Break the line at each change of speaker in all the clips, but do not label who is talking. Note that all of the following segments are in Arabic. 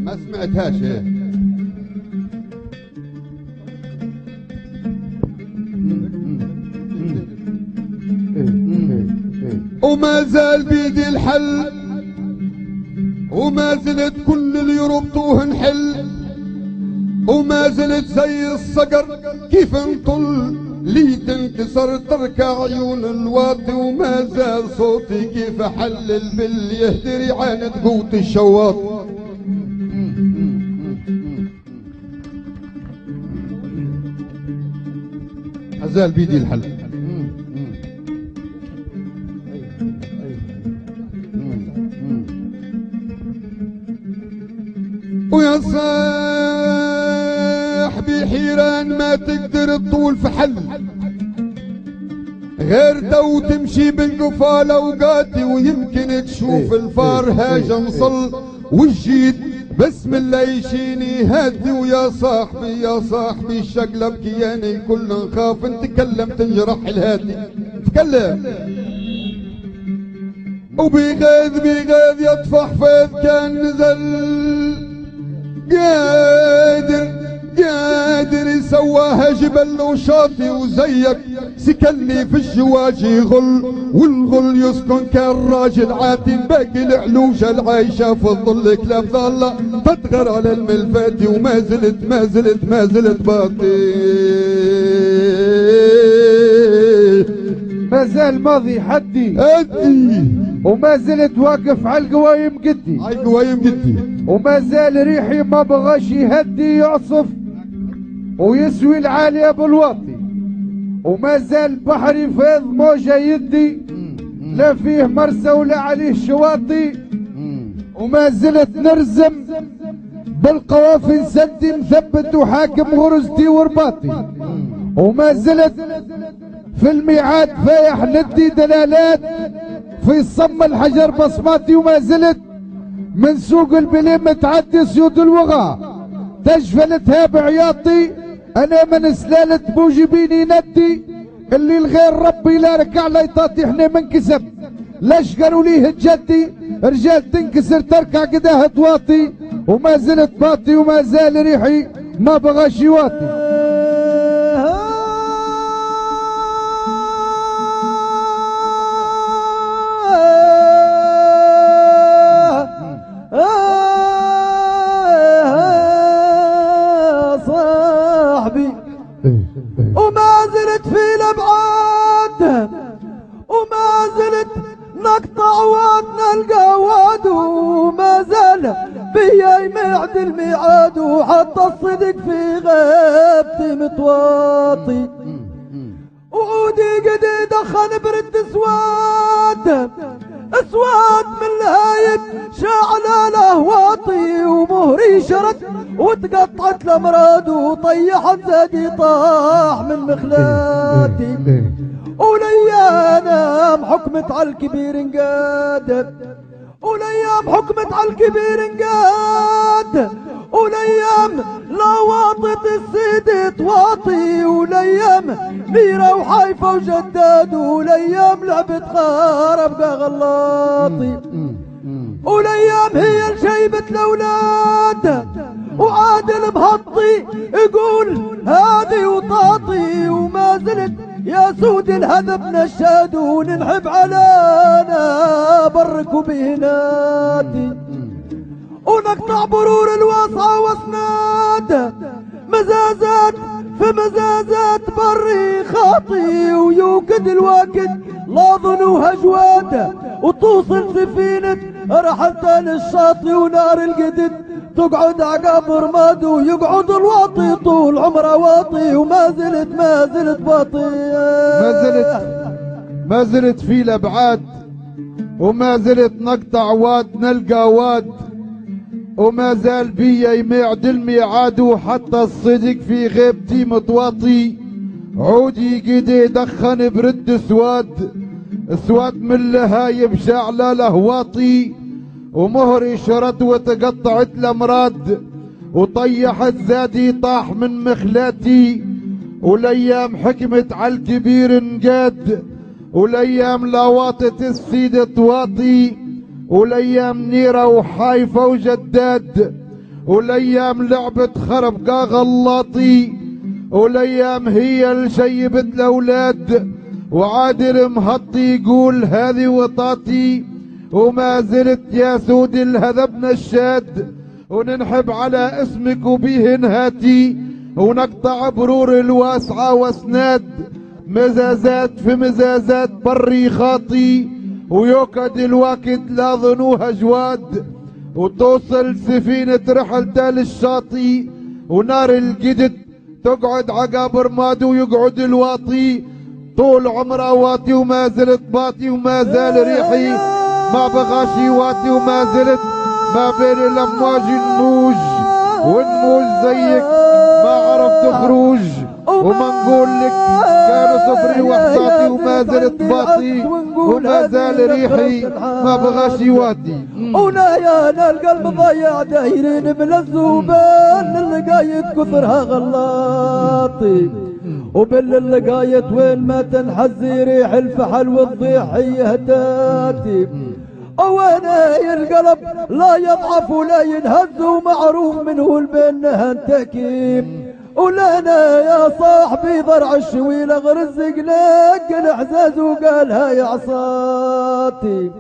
ما سمعتهاش. وما زال بيدي الحل، وما زلت كل اللي يربطوه نحل، وما زلت زي الصقر كيف نطل لي تنكسر تركع عيون الواطي، وما زال صوتي كيف حلل باللي يهدر يعاند قوة الشواط. ما زال بيدي الحل. ويا صاحبي حيران ما تقدر تطول في حل غير دو تمشي بالقفال اوقاتي، ويمكن تشوف الفار هاجا مصل والجيد بسم الله يشيني هادي. ويا صاحبي يا صاحبي الشقلب كياني كلنا نخاف نتكلم تنجرح الهادي. تكلم وبيغيظ بيغيظ يطفح فيض كان نزل قادر يسواها جبل وشاطي، وزيك سكني في الجواجي غل، والغل يسكن كان راجل عاتي، باقي العلوجة العايشة في الظل كلاب ظالة تدغر على الملفاتي، وما زلت باطي.
ما زال ماضي حدي وما زلت واقف على القوايم قدي، وما زال ريحي ما بغاش يهدي يعصف ويسوي العالية بالواطي، وما زال بحري فيض موجة يدي لا فيه مرسى ولا عليه شواطي، وما زلت نرزم بالقوافي سدي مثبت وحاكم غرزتي ورباطي، وما زلت في الميعاد فايح ندي دلالات في صم الحجر بصماتي، وما زلت من سوق البليم متعدي سيود الوغى تجفل تهاب عياطي، انا من سلالة موجبيني ندي اللي الغير ربي لا ركع لا يطاطي احنا منكسب لاش قالوا ليه جدي رجال تنكسر تركع قداه تواطي، وما زلت باطي وما زال ريحي ما بغاش يواطي.
وما زلت في الابعاد وما زلت نقطع وادنا القواد، وما زال بيا يمعد الميعاد، وحتى الصدق في غيبتي متواطي، وعودي قد دخل برد اسواد من الهايب شاعل الاهواطي، ومهري شرد وتقطعت الامراض وطيحت زادي طاح من مخلاتي، وليام حكمت على الكبير انقاد، وليام حكمت على الكبير انقاد، وليام لا واطت السيد تواطي، وليام ميرة وحيفا وجداد، وليام لعبت خارب غلاطي، وليام هي الجيبة الاولاد، وعادل مهطي يقول هذه وطاطي، وما زلت يا سود الهذب نشاد وننحب علينا برك وبيناتي، ونقطع برور الواسعة واسناد مزازات في مزازات بري خاطي، ويوقد الواقد لا ظنوها جواد، وتوصل سفينة رحلتان الشاطي، ونار القدد تقعد عقاب رماد، ويقعد الواطي طول عمره واطي، وما زلت باطي.
ما زلت في الابعاد وما زلت نقطع واد نلقى واد، وما زال بيا يميعد الميعاد، وحتى الصدق في غيبتي متواطي، عودي قيدي دخن برد سواد من لهايب شعلة لهواطي، ومهري شرد وتقطعت الامراد، وطيح الزادي طاح من مخلاتي، والايام حكمت على الكبير انقاد، والايام لاواطة السيد طواطي، والايام نيرة وحايفة وجداد، والايام لعبة خرب غلاطي، والايام هي اللي شيبت الاولاد، وعادل مهطي يقول هذه وطاتي، وما زلت يا سود الهذبنا الشاد، وننحب على اسمك وبيه نهاتي، ونقطع برور الواسعة واسناد، مزازات في مزازات بري خاطي، ويوكد الوقت لا ظنوها جواد، وتوصل سفينة رحلته للشاطي، ونار الجدد تقعد عقاب رماد ويقعد الواطي، طول عمره واطي وما زلت باطي، وما زال ريحي ما بغاشي واطي، وما زلت ما بين الامواج النوج، والنوج زيك ما عرفت خروج، وما نقول لك كانوا صفري وحصاتي، وما زلت باطي، وما زال ريحي ما بغاشي واطي.
ونايانا القلب ضيع دايرين من الذوبان، اللقايت كثرها غلاطي، وباللقايت وين ما تنحزي ريح الفحل والضيحية هتاتي، وانا القلب لا يضعف ولا ينهز، ومعروف منه البنها تكيب، ولنا يا صاحبي ضرع الشويلة غرزق لك الاحزاز وقالها يا عصاتي،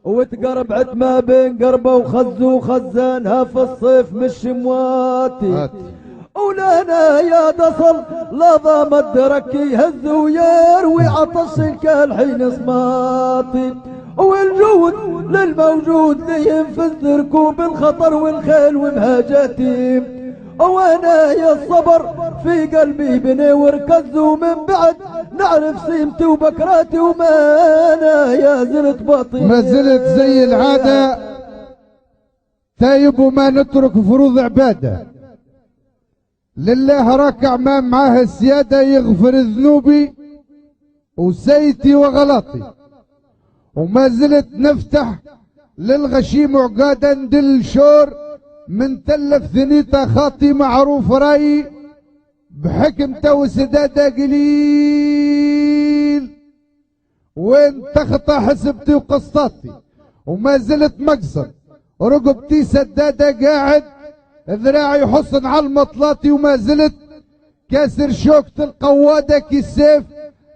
وتقربعت ما بين قربه وخز وخزانها في الصيف مش مواتي، ولنا يا دصل لا ضام الدرك يهز ويروي عطش كالحين صماتي، والجود للموجود لينفذ ركوب الخطر والخيل ومهاجاتي، وانا يا الصبر في قلبي بني وركز، ومن بعد نعرف سيمتي وبكراتي، وما انا يا زلت باطي،
ما زلت زي العادة تايب وما نترك فروض عبادة، لله راكع ما معاه السيادة يغفر ذنوبي وسيتي وغلطي، وما زلت نفتح للغشيم عقادا ندل شور، من تلف ثنيته خاطي معروف رايي، بحكمته وسداده قليل، وين تخطى حسبتي وقسطاتي، وما زلت مقصد رقبتي سداده قاعد، ذراعي حصن على المطلاتي، وما زلت كاسر شوكة القوادة كالسيف،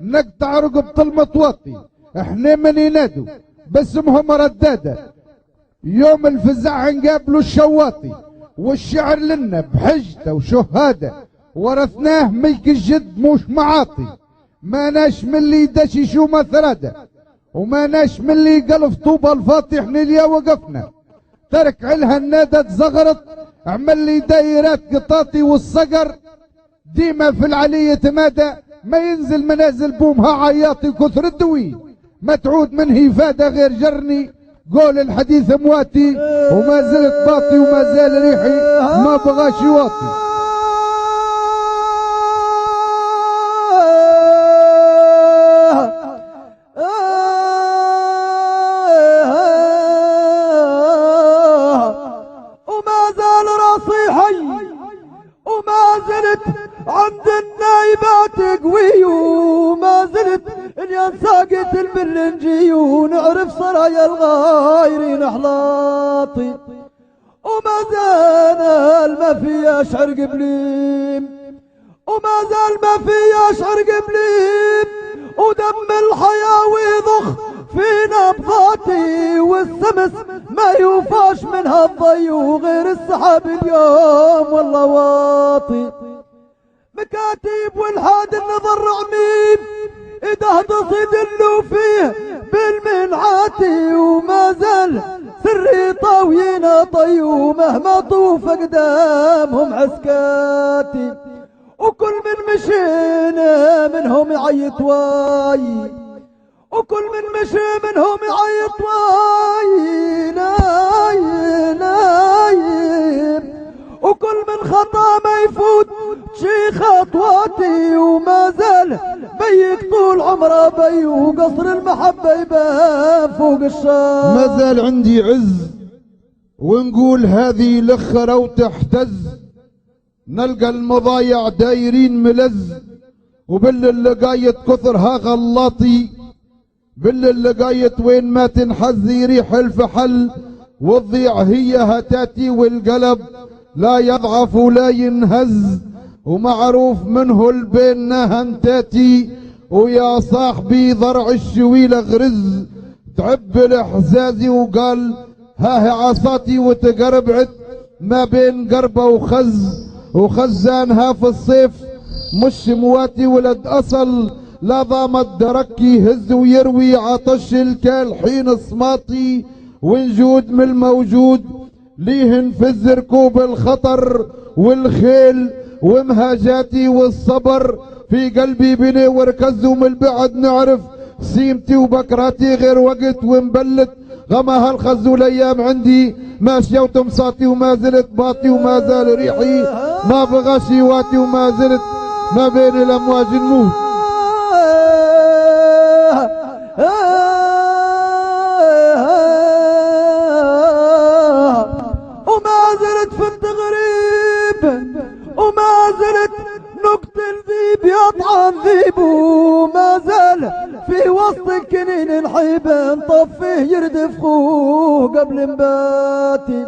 نقطع رقبة المطواطي، احنا من ينادوا باسمهم ردادة، يوم الفزع نقابلوا الشواطي، والشعر لنا بحجته وشهاده، ورثناه ملك الجد مش معاطي، ما ناش من اللي دشش وما ثراده، وما ناش من اللي قلف طوبة الفاطح نليا وقفنا، ترك علها النادة تزغرط، عمل لي دايرات قطاطي، والصقر ديما في العلية مادى، ما ينزل منازل بومها عياطي، كثر الدوي ما تعود منه إفادة غير جرني، قول الحديث مواتي، وما زلت باطي، وما زال ريحي ما بغاش يواطي.
وما زال راسي حي، وما زلت عند النايبات قوي، وما زلت اليوم ساقت البرنجي، ونعرف سرايا الغايرين احلاطي، وما زال ما في اشعر قبليم، وما زال ما في اشعر قبليم، ودم الحياوي ضخ في نبضاتي، والسمس ما يوفاش منها الضي، وغير السحاب اليوم والله واطي، مكاتب والحاد النظر عميم، اذا يدلوا فيه بالمنعاتي، وما زال سري طاوينا طي، ومهما طوف قدامهم عسكاتي، وكل من مشينا منهم يعيط واي، وكل من مشي منهم يعيط واي، نايم وكل من خطا ما يفوت شي خطواتي، وما زال بيك طول عمره بي، وقصر المحبة يبان فوق الشام.
ما زال عندي عز ونقول هذه لخرة وتحتز، نلقى المضايع دايرين ملز، وباللقاية كثرها غلاطي، باللقاية وين ما تنحز يريح الفحل، والضيع هي هتاتي والقلب لا يضعف ولا ينهز، ومعروف منه البين هنتاتي، ويا صاحبي ضرع الشويلة غرز، تعب الحزازي وقال ها هي عصاتي، وتقربعت ما بين قربة وخزانها في الصيف، مش مواتي ولد اصل لا ضامت درك يهز ويروي عطش الكال حين صماطي، ونجود من الموجود ليهن في الركوب الخطر والخيل ومهاجاتي والصبر، في قلبي بني وركز ومن البعد نعرف سيمتي وبكراتي غير وقت ومبلت غمها الخز، والايام عندي ماشيه وتمصاتي، وما زلت باطي وما زال ريحي ما بغى شيواتي، وما زلت ما بين الامواج نموت.
وما زلت في التغريب، وما زلت نقتل ذيب يطعن ذيب، وما زال في وسط الكنين الحيبة نطفيه يردف خوه قبل نباتي،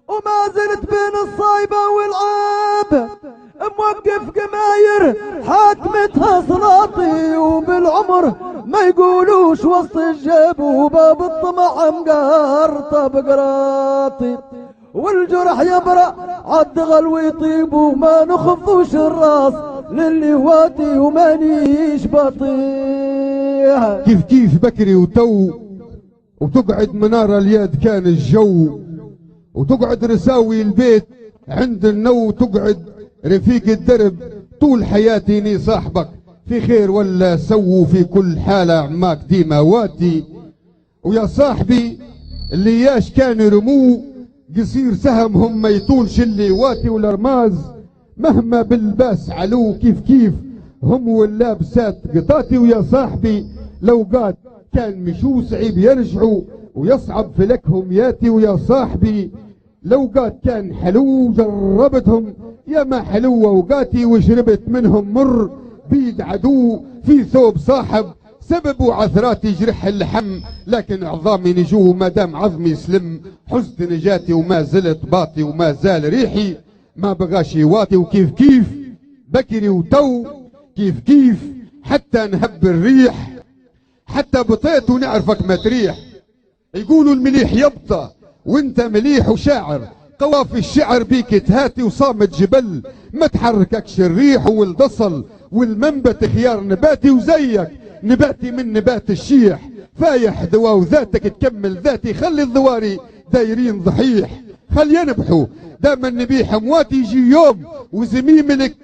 وما زلت بين الصايبة والعاب موقف قماير حاكمتها صلاطي، وبالعمر ما يقولوش وسط الجاب، وباب الطمع مقارطة بقراطي، والجرح يبرأ عالدغل ويطيب، وما نخفوش الراس للي هواتي ومانيش بطيح.
كيف بكري وتقعد منار اليد كان الجو، وتقعد رساوي البيت عند النو، تقعد رفيق الدرب طول حياتي ني صاحبك في خير ولا سووا في كل حالة عماك ديما واتي، ويا صاحبي اللي ياش كان يرموه قصير سهمهم ما يطولش اللي واتي، والارماز مهما بالباس علو كيف هم واللابسات قطاتي، ويا صاحبي لو قاد كان مشو صعيب يرجعوا ويصعب في لكهم ياتي، ويا صاحبي لو قاد كان حلو جربتهم يا ما حلو اوقاتي، وشربت منهم مر بيد عدو في ثوب صاحب، سبب عثراتي يجرح اللحم، لكن عظامي نجوه ما دام عظمي سلم، حزن نجاتي وما زلت باطي، وما زال ريحي ما بغاش يواطي، وكيف بكري وتو كيف حتى نهب الريح، حتى بطيت ونعرفك ما تريح، يقولوا المليح يبطى وانت مليح وشاعر، قوافي الشعر بيك تهاتي وصامت جبل، ما تحرككش الريح والبصل والمنبت خيار نباتي، وزيك نباتي من نبات الشيح، فايح دوا وذاتك تكمل ذاتي، خلي الضواري دايرين ضحيح، خلي ينبحوا دائما نبيح امواتي، يجي يوم وزميملك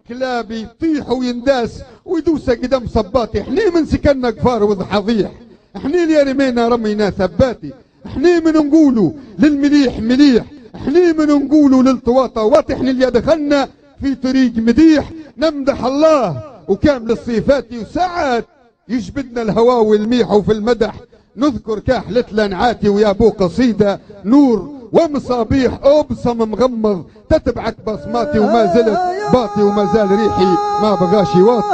كلاب يطيحوا وينداس ويدوسك قدام صباتي، احني من سكننا كفار وضحاضيح، احني يا رمينا رمينا ثباتي، احني من نقولوا للمليح مليح، احني من نقولوا للطواطا واطي، احنا اللي دخلنا في طريق مديح، نمدح الله وكامل الصفات، وساعات يجبدنا الهواء والميح، وفي المدح نذكر كاحلة لنعاتي، ويا ابو قصيدة نور ومصابيح ابصم مغمض تتبعك بصماتي، وما زلت باطي وما زال ريحي ما بغاش يواطي.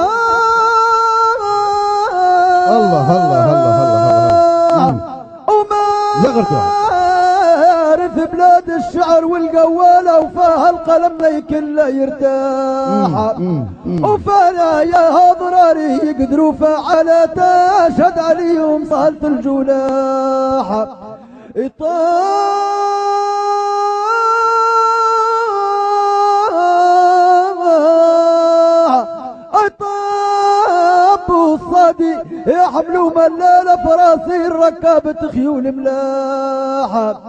الله الله الله الله
الله الله عارف بلاد الشعر والقوالة، وفاها القلم ليكن لا يرتاح، وفانا يا هضراري يقدروا فعلا تشهد عليهم صالة الجلاح، الصادي يحملوا ملالة فراسي ركابة خيول ملاحة،